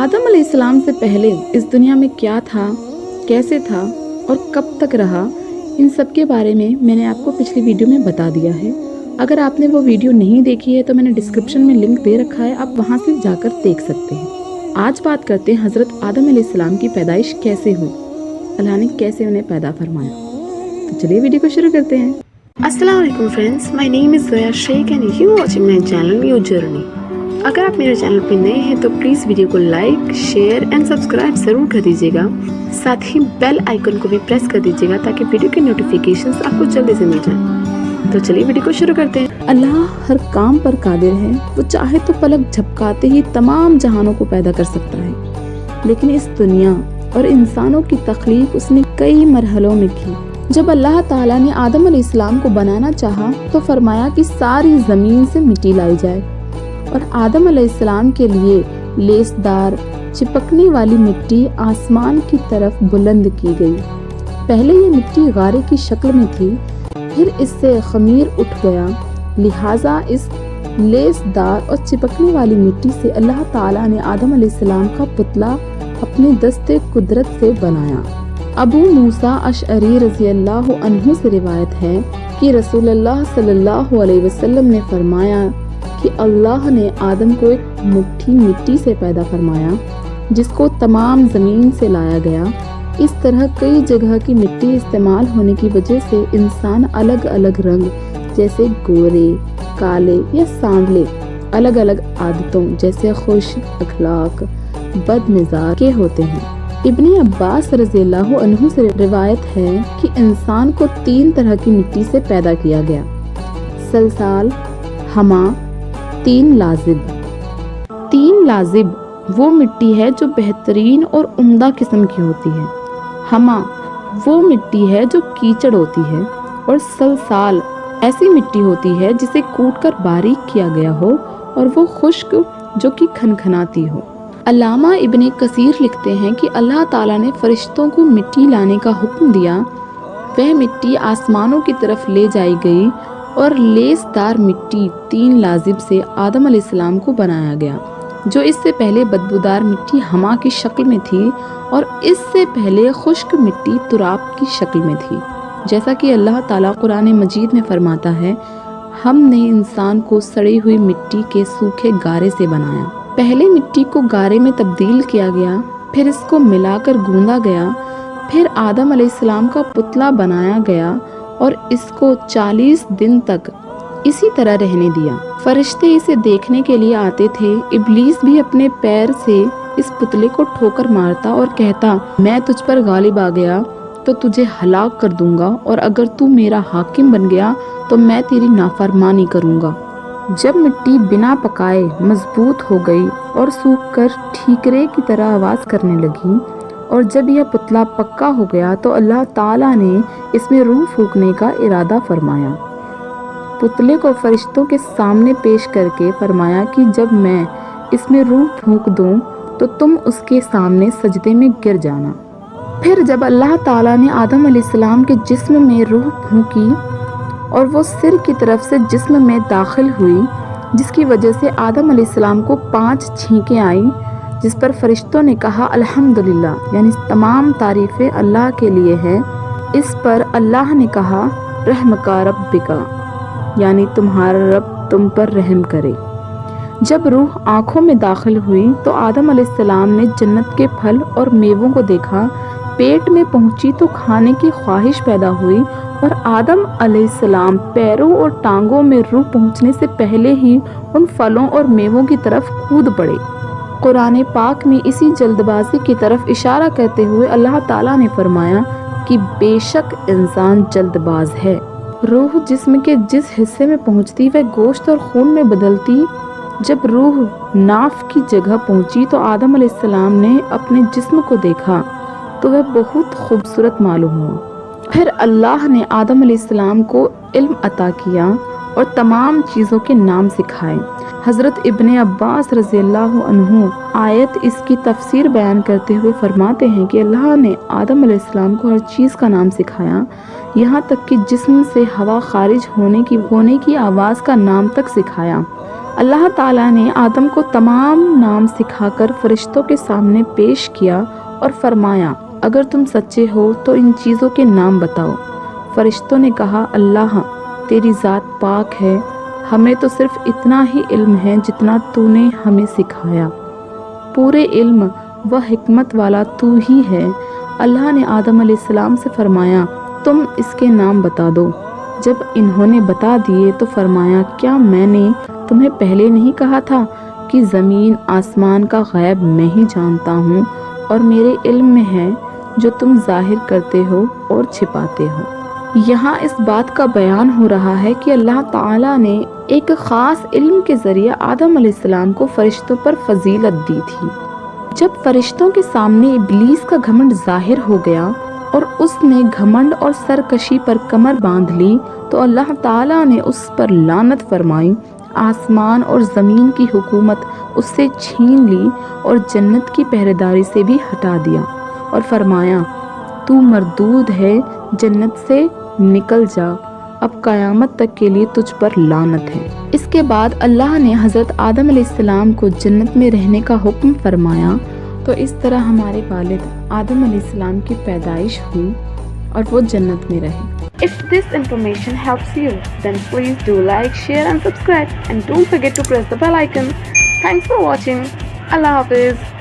आदम अलैहिस्सलाम से पहले इस दुनिया में क्या था, कैसे था और कब तक रहा, इन सब के बारे में मैंने आपको पिछली वीडियो में बता दिया है। अगर आपने वो वीडियो नहीं देखी है तो मैंने डिस्क्रिप्शन में लिंक दे रखा है, आप वहाँ से जाकर देख सकते हैं। आज बात करते हैं हज़रत आदम अलैहिस्सलाम की पैदाइश कैसे हुई, अल्लाह ने कैसे उन्हें पैदा फरमाया। तो चलिए वीडियो को शुरू करते हैं। अस्सलाम वालेकुम friends, my name is Zoya Sheikh and you watching my channel new journey. अगर आप मेरे चैनल पर नए हैं तो प्लीज़ वीडियो को लाइक, शेयर एंड सब्सक्राइब ज़रूर कर दीजिएगा। साथ ही बेल आइकन को भी प्रेस कर दीजिएगा ताकि वीडियो के नोटिफिकेशंस आपको जल्दी से मिल जाएं। तो चलिए वीडियो को शुरू करते हैं। अल्लाह हर काम पर कादिर है, वो चाहे तो पलक झपकाते ही तमाम जहानों को पैदा कर सकता है। लेकिन इस दुनिया और इंसानों की तख्लीक उसने कई मरहलों में की। जब अल्लाह ताला ने आदम अलैहिस्सलाम को बनाना चाहा तो फरमाया कि सारी ज़मीन से मिट्टी लाई जाए और आदम अलैहिस्सलाम के लिए लेसदार चिपकने वाली मिट्टी आसमान की तरफ बुलंद की गई। पहले ये मिट्टी गारे की शक्ल में थी, फिर इससे खमीर उठ गया, लिहाजा इस लेसदार और चिपकने वाली मिट्टी से अल्लाह ताला ने आदम अलैहिस्सलाम का पुतला अपने दस्ते कुदरत से बनाया। अबू मूसा अशअरी रज़ियल्लाहु अन्हु से रिवायत है कि रसूलुल्लाह सल्लल्लाहु अलैहि वसल्लम ने फरमाया कि अल्लाह ने आदम को एक मुट्ठी मिट्टी से पैदा फरमाया जिसको तमाम ज़मीन से लाया गया। इस तरह कई जगह की मिट्टी इस्तेमाल होने की वजह से इंसान अलग अलग रंग जैसे गोरे, काले या सांवले, अलग अलग आदतों जैसे खुश अखलाक, बदमिजाज के होते हैं। इब्ने अब्बास रज़ियल्लाहु अन्हु से रिवायत है कि इंसान को 3 तरह की मिट्टी से पैदा किया गया: सलसाल, हमा, तीन लाजिब वो मिट्टी है जो बेहतरीन और उम्दा किस्म की होती है। हमा वो मिट्टी है जो कीचड़ होती है और सलसाल ऐसी मिट्टी होती है जिसे कूटकर बारीक किया गया हो और वो खुश्क जो कि खनखनाती हो। अल्लामा इब्ने कसीर लिखते हैं कि अल्लाह ताला ने फरिश्तों को मिट्टी लाने का हुक्म दिया। वह मिट्टी आसमानों की तरफ ले जाई गई और लेसदार मिट्टी 3 लाजिब से आदम अलैहिस्सलाम को बनाया गया, जो इससे पहले बदबूदार मिट्टी हमा की शक्ल में थी और इससे पहले खुश्क मिट्टी तुराब की शक्ल में थी। जैसा कि अल्लाह ताला कुरान मजीद में फरमाता है, हमने इंसान को सड़ी हुई मिट्टी के सूखे गारे से बनाया। पहले मिट्टी को गारे में तब्दील किया गया, फिर इसको मिलाकर गूंदा गया, फिर आदम अलैहिस्सलाम का पुतला बनाया गया और इसको 40 दिन तक इसी तरह रहने दिया। फरिश्ते इसे देखने के लिए आते थे। इब्लीस भी अपने पैर से इस पुतले को ठोकर मारता और कहता, मैं तुझ पर गालिब आ गया तो तुझे हलाक कर दूंगा, और अगर तू मेरा हाकिम बन गया तो मैं तेरी नाफरमानी करूंगा। जब मिट्टी बिना पकाए मजबूत हो गई और सूख कर ठीकरे की तरह आवाज़ करने लगी, और जब यह पुतला पक्का हो गया तो अल्लाह ताला ने इसमें रूह फूंकने का इरादा फरमाया। पुतले को फरिश्तों के सामने पेश करके फरमाया कि जब मैं इसमें रूह फूंक दूं तो तुम उसके सामने सजदे में गिर जाना। फिर जब अल्लाह ताला ने आदम अलैहिस्सलाम के जिस्म में रूह फूंकी और वो सिर की तरफ से जिस्म में दाखिल हुई, जिसकी वजह से आदम अलैहिस्सलाम को 5 छींकें आईं, जिस पर फरिश्तों ने कहा अल्हम्दुलिल्लाह, यानी तमाम तारीफ़ें अल्लाह के लिए हैं। इस पर अल्लाह ने कहा रहम का रब्बिका, यानी तुम्हारा रब तुम पर रहम करे। जब रूह आँखों में दाखिल हुई तो आदम अलैहिस्सलाम ने जन्नत के फल और मेवों को देखा। पेट में पहुंची तो खाने की ख्वाहिश पैदा हुई और आदम अलैहिस्सलाम पैरों और टांगों में रूह पहुंचने से पहले ही उन फलों और मेवों की तरफ कूद पड़े। कुरान पाक में इसी जल्दबाजी की तरफ इशारा करते हुए अल्लाह ताला ने फरमाया कि बेशक इंसान जल्दबाज है। रूह जिस्म के जिस हिस्से में पहुंचती वह गोश्त और खून में बदलती। जब रूह नाफ की जगह पहुंची तो आदम अलैहिस्सलाम ने अपने जिस्म को देखा तो वह बहुत खूबसूरत मालूम हुआ। फिर अल्लाह ने आदम अलैहिस्सलाम को इल्म अता किया और तमाम चीज़ों के नाम सिखाए। हज़रत इब्ने अब्बास रज़ियल्लाहु अन्हु आयत इसकी तफसीर बयान करते हुए फरमाते हैं कि अल्लाह ने आदम अलैहिस्सलाम को हर चीज़ का नाम सिखाया, यहाँ तक कि जिस्म से हवा खारिज होने की आवाज़ का नाम तक सिखाया। اللہ تعالیٰ نے آدم کو تمام نام سکھا کر فرشتوں کے سامنے پیش کیا اور فرمایا اگر تم سچے ہو تو ان چیزوں کے نام بتاؤ۔ فرشتوں نے کہا اللہ تیری ذات پاک ہے، ہمیں تو صرف اتنا ہی علم ہے جتنا تو نے ہمیں سکھایا، پورے علم و حکمت والا تو ہی ہے۔ اللہ نے آدم علیہ السلام سے فرمایا تم اس کے نام بتا دو۔ جب انہوں نے بتا دیے تو فرمایا کیا میں نے تمہیں پہلے نہیں کہا تھا کہ زمین آسمان کا غیب میں ہی جانتا ہوں اور میرے علم میں ہے جو تم ظاہر کرتے ہو اور چھپاتے ہو۔ یہاں اس بات کا بیان ہو رہا ہے کہ اللہ تعالیٰ نے ایک خاص علم کے ذریعے آدم علیہ السلام کو فرشتوں پر فضیلت دی تھی۔ جب فرشتوں کے سامنے ابلیس کا گھمنڈ ظاہر ہو گیا اور اس نے گھمنڈ اور سرکشی پر کمر باندھ لی تو اللہ تعالیٰ نے اس پر لعنت فرمائی، آسمان اور زمین کی حکومت اس سے چھین لی اور جنت کی پہرےداری سے بھی ہٹا دیا اور فرمایا تو مردود ہے، جنت سے نکل جا، اب قیامت تک کے لیے تجھ پر لعنت ہے۔ اس کے بعد اللہ نے حضرت آدم علیہ السلام کو جنت میں رہنے کا حکم فرمایا، تو اس طرح ہمارے والد آدم علیہ السلام کی پیدائش ہوئی اور وہ جنت میں رہے۔ If this information helps you, then please do like, share and subscribe, and don't forget to press the bell icon. Thanks for watching. Allah Hafiz.